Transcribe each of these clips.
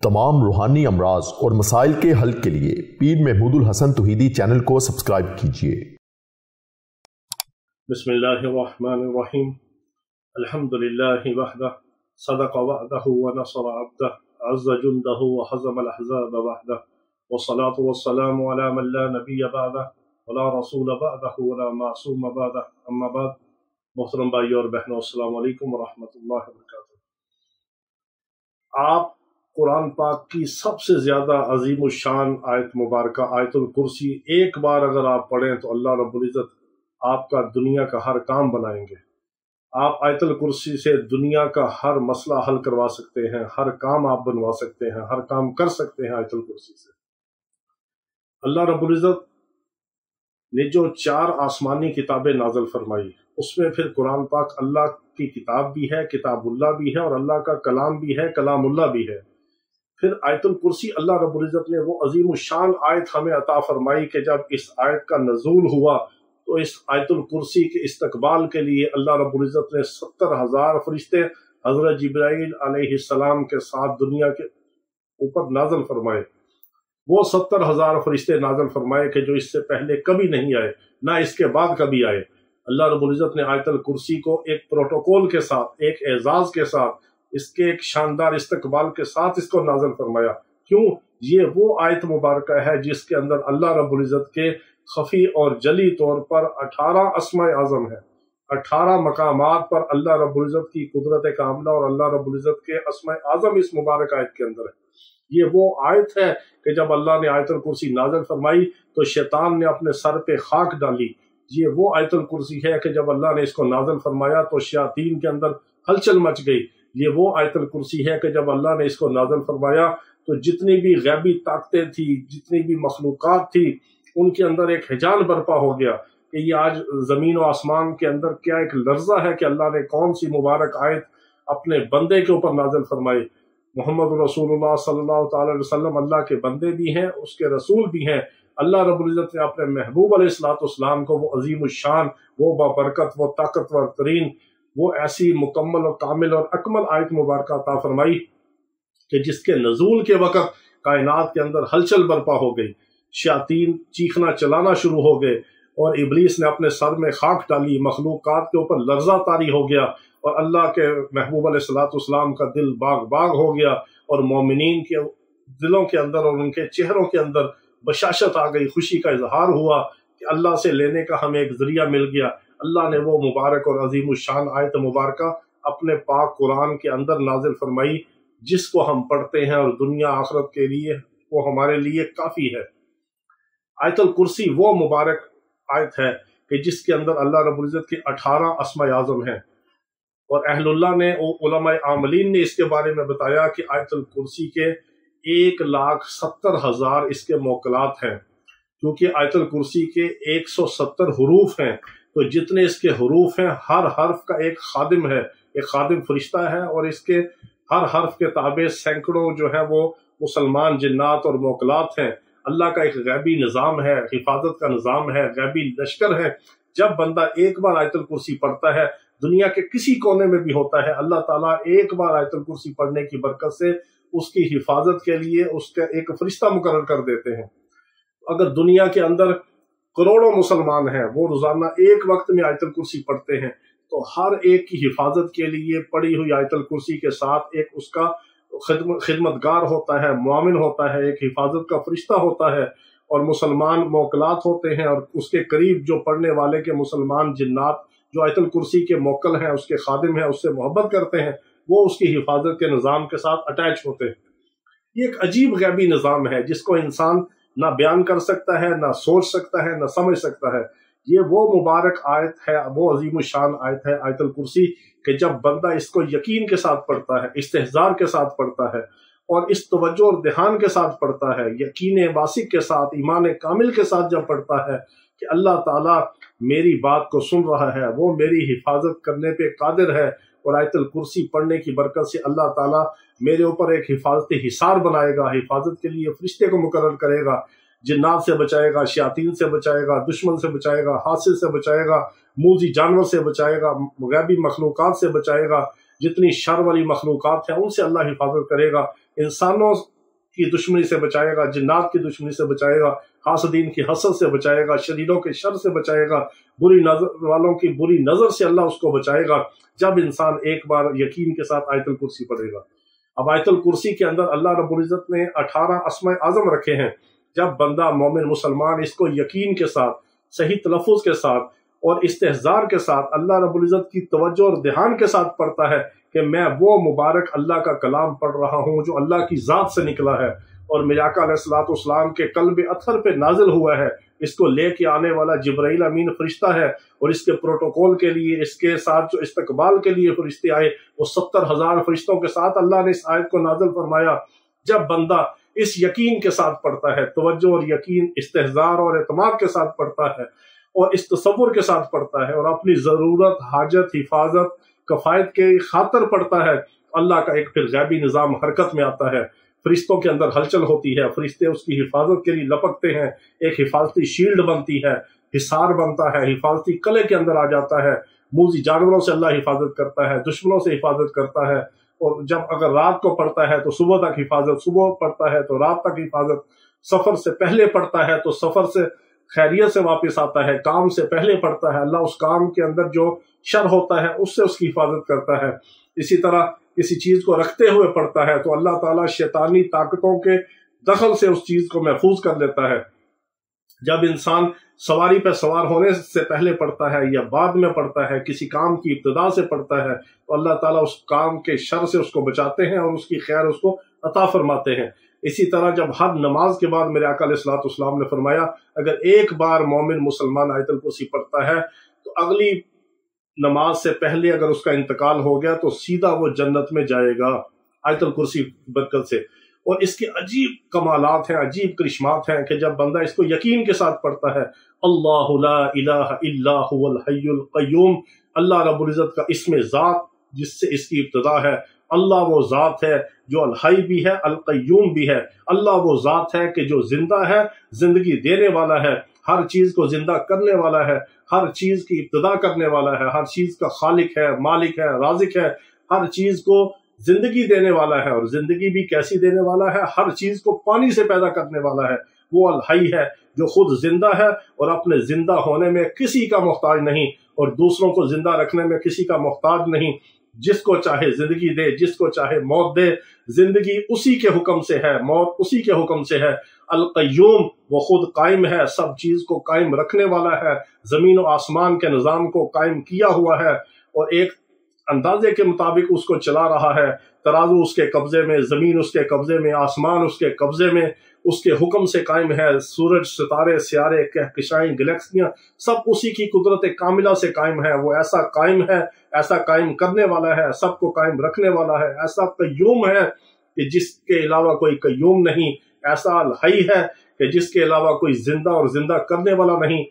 तमाम रूहानी अमराज और मसाइल के हल के लिए पीर महमूद उल हसन तौहीदी चैनल को सब्सक्राइब कीजिए। बिस्मिल्लाहिर्रहमानिर्रहीम। अल्हम्दुलिल्लाहि वहदह सदक़ वअदहु व नसर अब्दह अज़्ज़ जुंदहु व हज़मल अहज़ाब वहदह वस्सलातु वस्सलामु अला मन ला नबिय्य बअदह व ला रसूल बअदहु व ला मासूम बअदह। अम्मा बाद, मोहतरम भाइयों और बहनों, अस्सलामु अलैकुम व रहमतुल्लाहि व बरकातुहू। आप कुरान पाक की सबसे ज़्यादा अजीम शान आयत मुबारक आयतुल कुर्सी एक बार अगर आप पढ़ें तो अल्लाह रब्बुल इज़्ज़त आपका दुनिया का हर काम बनाएंगे। आप आयतुल कुर्सी से दुनिया का हर मसला हल करवा सकते हैं, हर काम आप बनवा सकते हैं, हर काम कर सकते हैं आयतुल कुर्सी से। अल्लाह रब्बुल इज़्ज़त ने जो 4 आसमानी किताबें नाज़िल फरमाई, उसमें फिर कुरान पाक अल्लाह की किताब भी है, किताबुल्लाह भी है, और अल्लाह का कलाम भी है, कलामुल्लाह भी है। फिर आयतुल कुर्सी अल्लाह रब्बुल इज़्ज़त ने वो अजीम शान आयत हमें अता फरमाई कि जब इस आयत का नज़ूल हुआ तो इस आयतुल कुर्सी के इस्तकबाल के लिए अल्लाह रब्बुल इज़्ज़त ने 70,000 फरिश्ते हज़रत जिब्राईल अलैहिस्सलाम के साथ दुनिया के ऊपर नाज़िल फरमाए। वो 70,000 फरिश्ते नाज़िल फरमाए कि जो इससे पहले कभी नहीं आए, ना इसके बाद कभी आए। अल्लाह रब्बुल इज़्ज़त ने आयतुल कुर्सी को एक प्रोटोकॉल के साथ, एक एजाज के साथ, इसके एक शानदार इस्तकबाल के साथ इसको नाज़िल फरमाया। क्यों? ये वो आयत मुबारक है जिसके अंदर अल्लाह रब्बुल इज़्ज़त के खफी और जली तौर पर 18 अस्माए आज़म है। 18 मकामात पर अल्लाह रब्बुल इज़्ज़त की कुदरत कामिला और अल्लाह रब्बुल इज़्ज़त के अस्माए आज़म इस मुबारक आयत के अंदर है। ये वो आयत है कि जब अल्लाह ने आयतुल कुर्सी नाज़िल फरमाई तो शैतान ने अपने सर पे खाक डाली। ये वो आयतुल कुर्सी है कि जब अल्लाह ने इसको नाज़िल फरमाया तो शयातीन के अंदर हलचल मच गई। ये वो आयतुल कुर्सी है कि जब अल्लाह ने इसको नाज़िल फरमाया तो जितनी भी गैबी ताकतें थी, जितनी भी मखलूक़ात थी, उनके अंदर एक हिजान बर्पा हो गया कि ये आज ज़मीन और आसमान के अंदर क्या एक लर्जा है कि अल्लाह ने कौन सी मुबारक आयत अपने बंदे के ऊपर नाज़िल फरमाई। मोहम्मद रसूलुल्लाह सल्लल्लाहु अलैहि वसल्लम अल्लाह के बंदे भी हैं, उसके रसूल भी हैं। अल्लाह रब्बुल इज़्ज़त ने अपने महबूब अलैहिस्सलाम को वो अजीम शान, वो बाबरकत, वो ताकतवर तरीन, वो ऐसी मुकम्मल और कामिल और अकमल आयत मुबारक अता फरमाई कि जिसके नज़ूल के वक़्त कायनात के अंदर हलचल बर्पा हो गई, शयातीन चीखना चलाना शुरू हो गए और इब्लीस ने अपने सर में खाक डाली, मखलूक़ात के ऊपर लर्ज़ा तारी हो गया और अल्लाह के महबूब अलैहिस्सलाम का दिल बाग बाग हो गया और मोमिनीन के दिलों के अंदर और उनके चेहरों के अंदर बशाशत आ गई, खुशी का इजहार हुआ कि अल्लाह से लेने का हमें एक जरिया मिल गया। अल्लाह ने वो मुबारक और अजीम शान आयत मुबारक अपने पाक कुरान के अंदर नाजिल फरमाई, जिसको हम पढ़ते हैं और दुनिया आखिरत के लिए वो हमारे लिए काफ़ी है। आयतुल कुर्सी वो मुबारक आयत है कि जिसके अंदर अल्लाह रब्बुल इज़्ज़त की 18 अस्माए आज़म हैं और अहलुल्लाह ने, उलमाए आमलीन ने इसके बारे में बताया कि आयतुल कुर्सी के 1,70,000 इसके मौकलात हैं, क्योंकि आयतुल कुर्सी के 170 हुरूफ हैं। तो जितने इसके हुरूफ हैं, हर हर्फ का एक खादिम है, एक खादिम फरिश्ता है और इसके हर हर्फ के ताबे सैकड़ों जो है वो मुसलमान जिन्नात और मौकलात हैं। अल्लाह का एक गैबी निज़ाम है, हिफाजत का निज़ाम है, गैबी लश्कर है। जब बंदा एक बार आयतुल कुर्सी पढ़ता है, दुनिया के किसी कोने में भी होता है, अल्लाह ताला एक बार आयतुल कुर्सी पढ़ने की बरकत से उसकी हिफाजत के लिए उसका एक फरिश्ता मुकर्रर कर देते हैं। अगर दुनिया के अंदर करोड़ों मुसलमान हैं, वो रोजाना एक वक्त में आयतुल कुर्सी पढ़ते हैं, तो हर एक की हिफाजत के लिए पढ़ी हुई आयतुल कुर्सी के साथ एक उसका खिदमतगार होता है, मुआमिन होता है, एक हिफाजत का फरिश्ता होता है और मुसलमान मौकलात होते हैं और उसके करीब जो पढ़ने वाले के मुसलमान जिन्नात जो आयतुल कुर्सी के मोक्कल हैं, उसके खादिम हैं, उससे मोहब्बत करते हैं, वो उसकी हिफाजत के निज़ाम के साथ अटैच होते हैं। ये एक अजीब गैबी निज़ाम है जिसको इंसान ना बयान कर सकता है, ना सोच सकता है, ना समझ सकता है। ये वो मुबारक आयत है, वो अजीम शान आयत है आयतुल कुर्सी कि जब बंदा इसको यकीन के साथ पढ़ता है, इस्तेहज़ार के साथ पढ़ता है और इस तवज्जो और ध्यान के साथ पढ़ता है, यकीन वासिक के साथ, ईमान कामिल के साथ जब पढ़ता है कि अल्लाह ताला मेरी बात को सुन रहा है, वो मेरी हिफाजत करने पे कादिर है और आयतुल कुर्सी पढ़ने की बरकत से अल्लाह ताला मेरे ऊपर एक हिफाजती हिसार बनाएगा, हिफाजत के लिए फरिश्ते को मुकर्रर करेगा, जिन्नात से बचाएगा, शयातीन से बचाएगा, दुश्मन से बचाएगा, हासिल से बचाएगा, मूजी जानवर से बचाएगा, गैबी मखलूक़ात से बचाएगा, जितनी शर वाली मखलूक़ात हैं उनसे अल्लाह हिफाजत करेगा। इंसानों की दुश्मनी से बचाएगा, जिन्नात की दुश्मनी से बचाएगा, हासदीन की हसद से बचाएगा, शरीरों के शर से बचाएगा, बुरी नजर वालों की बुरी नजर से अल्लाह उसको बचाएगा, जब इंसान एक बार यकीन के साथ आयतुल कुर्सी पढ़ेगा। अब आयतुल कुर्सी के अंदर अल्लाह रब्बुल इज्जत ने 18 अस्माए आज़म रखे हैं। जब बंदा मोमिन मुसलमान इसको यकीन के साथ, सही तलफ़ुज़ के साथ और इस्तेहज़ार के साथ अल्लाह रब्बुल इज्जत की तवज्जो और ध्यान के साथ पढ़ता है कि मैं वो मुबारक अल्लाह का कलाम पढ़ रहा हूँ जो अल्लाह की ज़ात से निकला है और मेरे आका अलैहिस्सलाम के कल्ब अथर पे नाजिल हुआ है, इसको लेके आने वाला जिब्राइल अमीन फरिश्ता है और इसके प्रोटोकॉल के लिए, इसके साथ जो इस्तकबाल के लिए फरिश्ते आए वो 70,000 फरिश्तों के साथ अल्लाह ने इस आयत को नाजिल फरमाया। जब बंदा इस यकीन के साथ पढ़ता है, तवज्जो और यकीन, इस्तेहज़ार और एतमाद के साथ पढ़ता है और इस तसव्वुर के साथ पढ़ता है और अपनी ज़रूरत, हाजत, हिफाजत, कफ़ायत के खातर पढ़ता है, अल्लाह का एक फिर गैबी निज़ाम हरकत में आता है। फरिश्तों के अंदर हलचल होती है, फरिश्ते उसकी हिफाजत के लिए लपकते हैं, एक हिफाजती शील्ड बनती है, हिसार बनता है, हिफाजती कले के अंदर आ जाता है। मूज़ी जानवरों से अल्लाह हिफाजत करता है, दुश्मनों से हिफाजत करता है। और जब अगर रात को पढ़ता है तो सुबह तक हिफाजत, सुबह पढ़ता है तो रात तक हिफाजत, सफर से पहले पढ़ता है तो सफर से खैरियत से वापस आता है, काम से पहले पढ़ता है अल्लाह उस काम के अंदर जो शर होता है उससे उसकी हिफाजत करता है। इसी तरह किसी चीज को रखते हुए पढ़ता है तो अल्लाह ताला शैतानी ताकतों के दखल से उस चीज को महफूज कर लेता है। जब इंसान सवारी पर सवार होने से पहले पढ़ता है या बाद में पढ़ता है, किसी काम की इब्तिदा से पढ़ता है तो अल्लाह ताला उस काम के शर से उसको बचाते हैं और उसकी खैर उसको अता फरमाते हैं। इसी तरह जब हर नमाज के बाद मेरे आका अलैहिस्सलाम ने फरमाया अगर एक बार मोमिन मुसलमान आयतुल कुर्सी पढ़ता है तो अगली नमाज से पहले अगर उसका इंतकाल हो गया तो सीधा वो जन्नत में जाएगा आयतुल कुर्सी बरकत से। और इसके अजीब कमालात हैं, अजीब करिश्मात हैं कि जब बंदा इसको यकीन के साथ पढ़ता है, अल्लाहु ला इलाहा इल्ला हुवल हय्युल क़य्यूम, अल्लाह रब्बुल इज्जत का इस्म ज़ात जिससे इसकी इब्तिदा है, अल्लाह वो ज़ात है जो अल हई भी है, अल क़य्यूम भी है। अल्लाह वो ज़ात है कि जो जिंदा है, जिंदगी देने वाला है, हर चीज को जिंदा करने वाला है, हर चीज की इब्तिदा करने वाला है, हर चीज का खालिक है, मालिक है, राज़िक है, हर चीज को जिंदगी देने वाला है। और जिंदगी भी कैसी देने वाला है? हर चीज को पानी से पैदा करने वाला है। वो अल हई है जो खुद जिंदा है और अपने जिंदा होने में किसी का मोहताज नहीं और दूसरों को जिंदा रखने में किसी का मोहताज नहीं। जिसको चाहे जिंदगी दे, जिसको चाहे मौत दे। जिंदगी उसी के हुक्म से है, मौत उसी के हुक्म से है। अल क़य्यूम, वो खुद कायम है, सब चीज को कायम रखने वाला है, जमीन और आसमान के निजाम को कायम किया हुआ है और एक अंदाजे के मुताबिक उसको चला रहा है। तराजू उसके कब्जे में, जमीन उसके कब्जे में, आसमान उसके कब्जे में, उसके हुक्म से कायम है। सूरज, सितारे, सियारे, कहकशाएं, गैलेक्सियां सब उसी की कुदरत कामिला से कायम है। वो ऐसा कायम है, ऐसा कायम करने वाला है, सबको कायम रखने वाला है। ऐसा क़य्यूम है कि जिसके अलावा कोई क़य्यूम नहीं। ऐसा अल हई है कि जिसके अलावा कोई जिंदा और जिंदा करने वाला नहीं।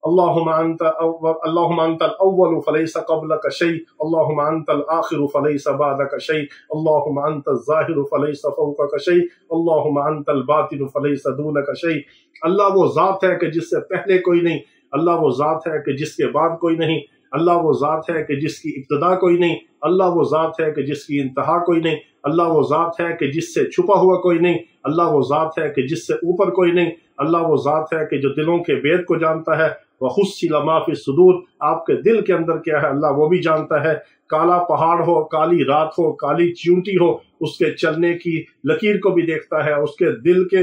अल्लाहुम्मा अंतल अव्वलु फलैसा क़ब्लका शै, अल्लाहुम्मा अंतल आखिरु फलैसा बादका शै, अल्लाहुम्मा अंतल ज़ाहिरु फलैसा फ़ौक़का शै, अल्लाहुम्मा अंतल बातिनु फलैसा दूनका शै। अल्लाह वो ज़ात है कि जिससे पहले कोई नहीं, अल्लाह वो ज़ात है कि जिसके बाद कोई नहीं, अल्लाह वो ज़ात है कि जिसकी इब्तिदा कोई नहीं, अल्लाह वो ज़ात है कि जिसकी इंतहा कोई नहीं, अल्लाह वो ज़ात है कि जिससे छुपा हुआ कोई नहीं, अल्लाह वो ज़ात है कि जिससे ऊपर कोई नहीं, अल्लाह वो ज़ात है कि जो दिलों के भेद को जानता है। वहुस्सिला मा फी सुदूर, आपके दिल के अंदर क्या है अल्लाह वो भी जानता है। काला पहाड़ हो, काली रात हो, काली चींटी हो, उसके चलने की लकीर को भी देखता है, उसके दिल के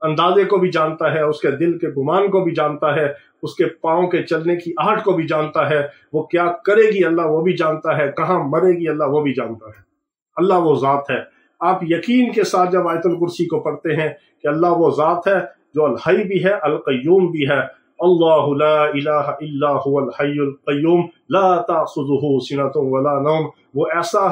अंदाजे को भी जानता है, उसके दिल के गुमान को भी जानता है, उसके पाँव के चलने की आहट को भी जानता है। वो क्या करेगी अल्लाह वो भी जानता है, कहाँ मरेगी अल्लाह वो भी जानता है। अल्लाह वो ज़ात है। आप यकीन के साथ जब आयतुल कुर्सी को पढ़ते हैं कि अल्लाह वो ज़ात है जो अल हई भी है, अल क़य्यूम भी है। अल्लाहु ला इलाहा इल्ला हुवल हय्युल क़य्यूम ला ताख़ुज़ुहु सिनतुन वला नौम, वो ऐसा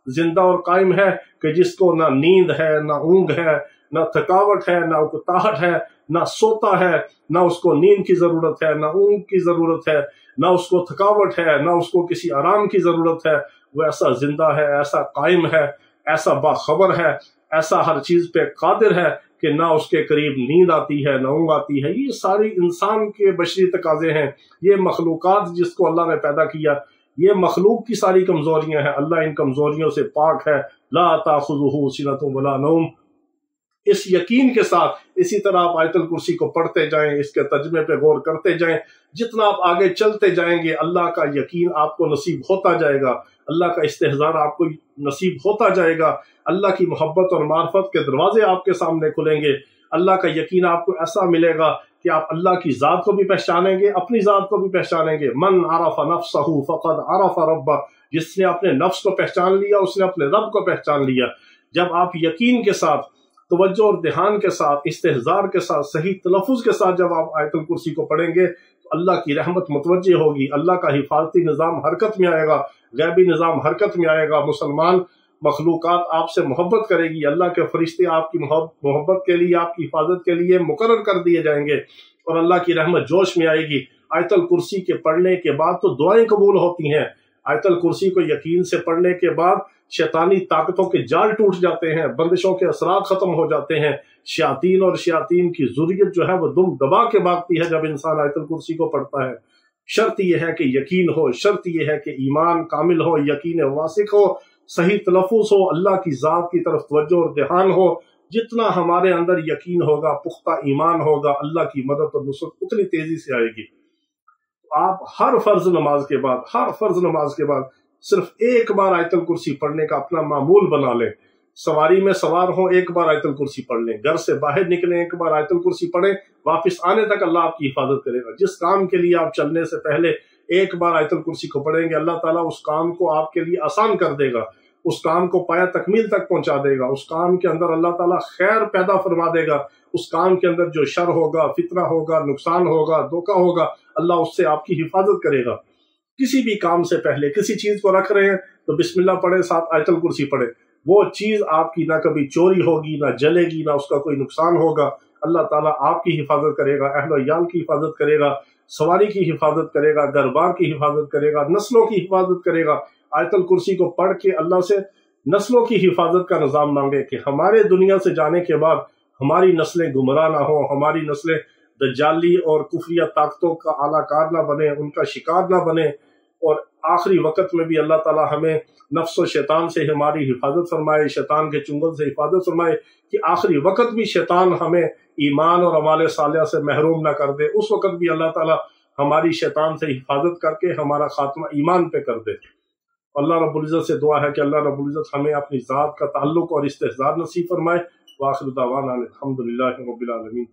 जिंदा और कायम है कि जिसको ना नींद है, ना ऊँघ है, ना थकावट है, ना उकताहट है, ना सोता है, ना उसको नींद की जरूरत है, ना ऊँघ की जरूरत है, ना उसको थकावट है, ना उसको किसी आराम की जरूरत है। वो ऐसा जिंदा है, ऐसा कायम है, ऐसा बाखबर है, ऐसा हर चीज पे कादिर है कि ना उसके करीब नींद आती है, ना ऊँघ आती है। ये सारी इंसान के बशरी तकाजे हैं। ये मखलूकात जिसको अल्लाह ने पैदा किया, ये मखलूक की सारी कमजोरियां हैं। अल्लाह इन कमजोरियों से पाक है। ला ताख़ुज़ुहु सिनतुन वला नौम, اس یقین کے ساتھ اسی طرح آپ آیت الکرسی کو پڑھتے جائیں، اس کے ترجمے پہ غور کرتے جائیں. جتنا آپ آگے چلتے جائیں گے اللہ کا یقین آپ کو نصیب ہوتا جائے گا، اللہ کا استحضار آپ کو نصیب ہوتا جائے گا، اللہ کی محبت اور معرفت کے دروازے آپ کے سامنے کھلیں گے. اللہ کا یقین آپ کو ایسا ملے گا کہ آپ اللہ کی ذات کو بھی پہچانیں گے، اپنی ذات کو بھی پہچانیں گے. من عرف نفسہ فقد عرف ربہ، جس نے اپنے نفس کو پہچان لیا اس نے اپنے رب کو پہچان لیا. جب آپ یقین کے ساتھ، توجہ اور دھیان کے ساتھ، استحضار کے ساتھ، صحیح تلفظ کے ساتھ جب آپ آیت الکرسی کو پڑھیں گے تو اللہ کی رحمت متوجہ ہوگی، اللہ کا حفاظتی نظام حرکت میں آئے گا، غیبی نظام حرکت میں آئے گا. مسلمان مخلوقات آپ سے محبت کرے گی، اللہ کے فرشتے آپ کی محبت کے لیے، آپ کی حفاظت کے لیے مقرر کر دیے جائیں گے اور اللہ کی رحمت جوش میں آئے گی. آیت الکرسی کے پڑھنے کے بعد تو دعائیں قبول ہوتی ہیں. آیت الکرسی کو یقین سے پڑھنے کے بعد شیطانی طاقتوں کے جال ٹوٹ جاتے ہیں، بندشوں کے اثرات ختم ہو جاتے ہیں. شیاطین اور شیاطین کی ذریت جو ہے وہ دم دبا کے بھاگتی ہے جب انسان آیت الکرسی کو پڑھتا ہے. شرط یہ ہے کہ یقین ہو، شرط یہ ہے کہ ایمان کامل ہو، یقین واسق ہو، صحیح تلفظ ہو، اللہ کی ذات کی طرف توجہ اور دھیان ہو. جتنا ہمارے اندر یقین ہوگا، پختہ ایمان ہوگا، اللہ کی مدد اور نصرت اتنی تیزی سے آئے گی. آپ ہر فرض نماز کے بعد صرف ایک بار آیت الکرسی پڑھنے کا اپنا معمول بنا لیں. سواری میں سوار ہوں ایک بار آیت الکرسی پڑھ لیں، گھر سے باہر نکلیں ایک بار آیت الکرسی پڑھیں، واپس آنے تک اللہ آپ کی حفاظت کرے گا. جس کام کے لیے آپ چلنے سے پہلے ایک بار آیت الکرسی کو پڑھیں گے، اللہ تعالیٰ اس کام کو آپ کے لیے آسان کر دے گا، اس کام کو پایا تکمیل تک پہنچا دے گا. اس کام کے اندر اللہ تعالیٰ خیر پیدا فرما دے گا. اس کام کے اندر جو شر ہوگا، فتنہ ہوگا، نقصان ہوگا، دھوکہ ہوگا، اللہ اس سے آپ کی حفاظت کرے گا. کسی بھی کام سے پہلے کسی چیز کو رکھ رہے ہیں تو بسم اللہ پڑھیں، ساتھ آیت الکرسی پڑھیں. وہ چیز آپ کی نہ کبھی چوری ہوگی، نہ جلے گی، نہ اس کا کوئی نقصان ہوگا. اللہ تعالیٰ آپ کی حفاظت کرے گا، اہل و عیال کی حفاظت کرے گا، سواری کی حفاظت کرے گا، گھر بار کی حفاظت کرے گا، نسلوں کی حفاظت کرے گا. آیت الکرسی کو پڑھ کے اللہ سے نسلوں کی حفاظت کا نظام مانگے کہ ہمارے دنیا سے جانے کے بعد ہماری نسلیں گمراہ نہ ہوں، ہماری نسلیں دجالی اور کفریہ طاقتوں کا اعلیٰ کار نہ بنے، ان کا شکار نہ بنے. اور آخری وقت میں بھی اللہ تعالیٰ ہمیں نفس و شیطان سے ہماری حفاظت فرمائے، شیطان کے چنگل سے حفاظت فرمائے کہ آخری وقت بھی شیطان ہمیں ایمان اور اعمال صالحہ سے محروم نہ کر دے. اس وقت بھی اللہ تعالیٰ ہماری شیطان سے حفاظت کر کے ہمارا خاتمہ ایمان پہ کر دے. اللہ رب العزت سے دعا ہے کہ اللہ رب العزت ہمیں اپنی ذات کا تعلق اور استحضار نصیب فرمائے. وآخر دعوانا الحمدللہ رب العالمین.